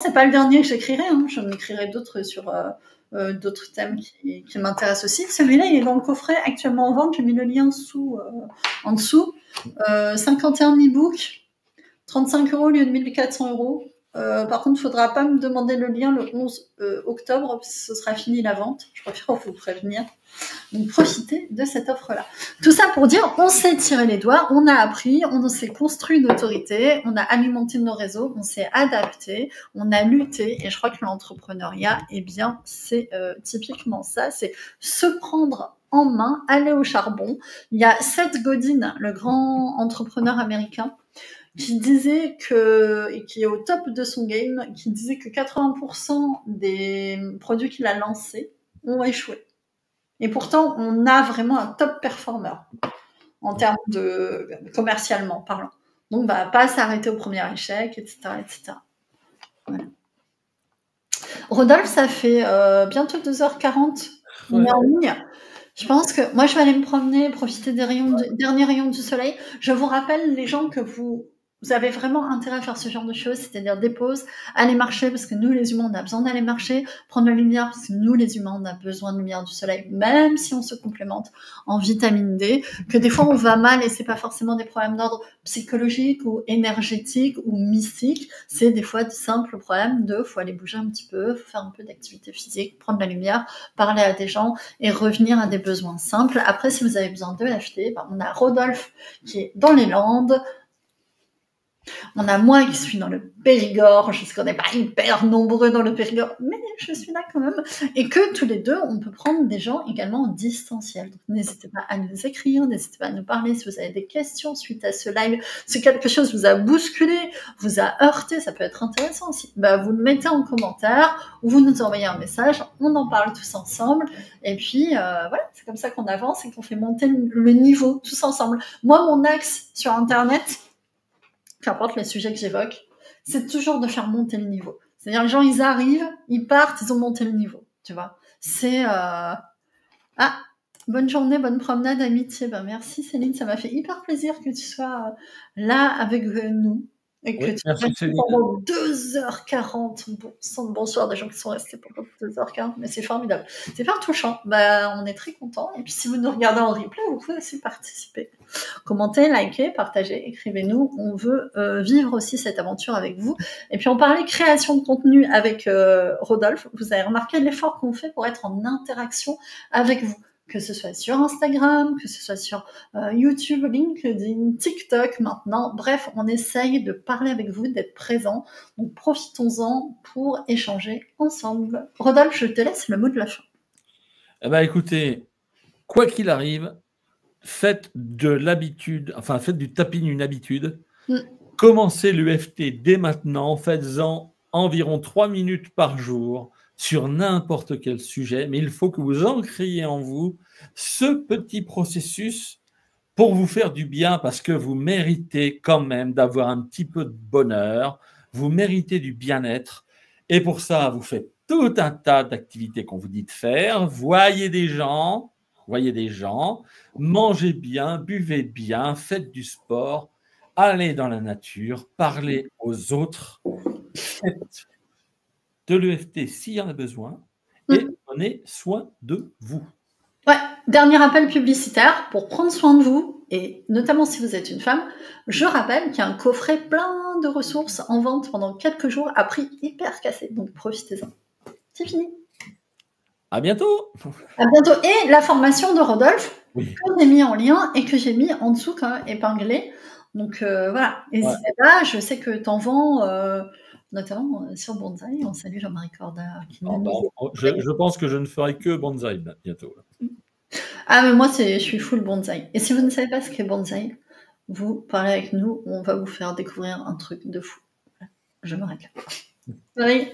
c'est pas le dernier que j'écrirai, hein. J'en écrirai d'autres sur d'autres thèmes qui m'intéressent aussi. Celui-là, il est dans le coffret actuellement en vente. J'ai mis le lien en dessous. 51 e-books, 35 € au lieu de 1400 €. Par contre, il ne faudra pas me demander le lien le 11 octobre, parce que ce sera fini la vente. Je préfère vous prévenir. Donc, profitez de cette offre-là. Tout ça pour dire, on s'est tiré les doigts, on a appris, on s'est construit une autorité, on a alimenté nos réseaux, on s'est adapté, on a lutté. Et je crois que l'entrepreneuriat, eh bien, c'est typiquement ça, c'est se prendre en main, aller au charbon. Il y a Seth Godin, le grand entrepreneur américain, qui disait et qui est au top de son game, qui disait que 80% des produits qu'il a lancés ont échoué. Et pourtant, on a vraiment un top performer en termes de commercialement parlant. Donc, pas s'arrêter au premier échec, etc., etc. Voilà. Rodolphe, ça fait bientôt 2h40. On est en ligne. Je pense que moi, je vais aller me promener, profiter des derniers rayons du soleil. Je vous rappelle, les gens, que vous avez vraiment intérêt à faire ce genre de choses, c'est-à-dire des pauses, aller marcher, parce que nous, les humains, on a besoin d'aller marcher, prendre la lumière, parce que nous, les humains, on a besoin de lumière du soleil, même si on se complémente en vitamine D, que des fois, on va mal et c'est pas forcément des problèmes d'ordre psychologique ou énergétique ou mystique, c'est des fois de simples problèmes faut aller bouger un petit peu, faut faire un peu d'activité physique, prendre la lumière, parler à des gens et revenir à des besoins simples. Après, si vous avez besoin de l'EFT, on a Rodolphe qui est dans les Landes. On a moi qui suis dans le Périgord. Je sais qu'on n'est pas hyper nombreux dans le Périgord, mais je suis là quand même. Et que tous les deux, on peut prendre des gens également en distanciel. Donc, n'hésitez pas à nous écrire, n'hésitez pas à nous parler si vous avez des questions suite à ce live. Si quelque chose vous a bousculé, vous a heurté, ça peut être intéressant aussi. Vous le mettez en commentaire ou vous nous envoyez un message. On en parle tous ensemble. Et puis, voilà, c'est comme ça qu'on avance et qu'on fait monter le niveau tous ensemble. Moi, mon axe sur Internet, qu'importe les sujets que j'évoque, c'est toujours de faire monter le niveau. C'est-à-dire, les gens, ils arrivent, ils partent, ils ont monté le niveau, tu vois. C'est... bonne journée, bonne promenade, amitié. Merci Céline, ça m'a fait hyper plaisir que tu sois là avec nous. Et que tu restes pendant 2h40. Bonsoir des gens qui sont restés pendant 2h40, mais c'est formidable. C'est pas touchant. On est très contents. Et puis si vous nous regardez en replay, vous pouvez aussi participer. Commentez, likez, partagez, écrivez-nous. On veut vivre aussi cette aventure avec vous. Et puis on parlait création de contenu avec Rodolphe. Vous avez remarqué l'effort qu'on fait pour être en interaction avec vous, que ce soit sur Instagram, que ce soit sur YouTube, LinkedIn, TikTok maintenant. Bref, on essaye de parler avec vous, d'être présent. Donc profitons-en pour échanger ensemble. Rodolphe, je te laisse le mot de la fin. Écoutez, quoi qu'il arrive, faites du tapping une habitude. Commencez l'EFT dès maintenant, faites-en environ 3 minutes par jour sur n'importe quel sujet, mais il faut que vous ancriez en vous ce petit processus pour vous faire du bien, parce que vous méritez quand même d'avoir un petit peu de bonheur, vous méritez du bien-être, et pour ça, vous faites tout un tas d'activités qu'on vous dit de faire, voyez des gens, mangez bien, buvez bien, faites du sport, allez dans la nature, parlez aux autres, faites de l'EFT s'il y en a besoin, et prenez soin de vous. Ouais, dernier appel publicitaire pour prendre soin de vous, et notamment si vous êtes une femme, je rappelle qu'il y a un coffret plein de ressources en vente pendant quelques jours à prix hyper cassé, donc profitez-en. C'est fini. À bientôt. À bientôt. Et la formation de Rodolphe, que j'ai mis en lien et que j'ai mis en dessous quand même épinglé. Donc voilà, n'hésitez pas, je sais que t'en vends... notamment sur Bonsaï. On salue Jean-Marie Corda. Je pense que je ne ferai que Bonsaï bientôt. Mais moi, je suis full Bonsaï. Et si vous ne savez pas ce qu'est Bonsaï, vous parlez avec nous, on va vous faire découvrir un truc de fou. Je m'arrête là. Oui.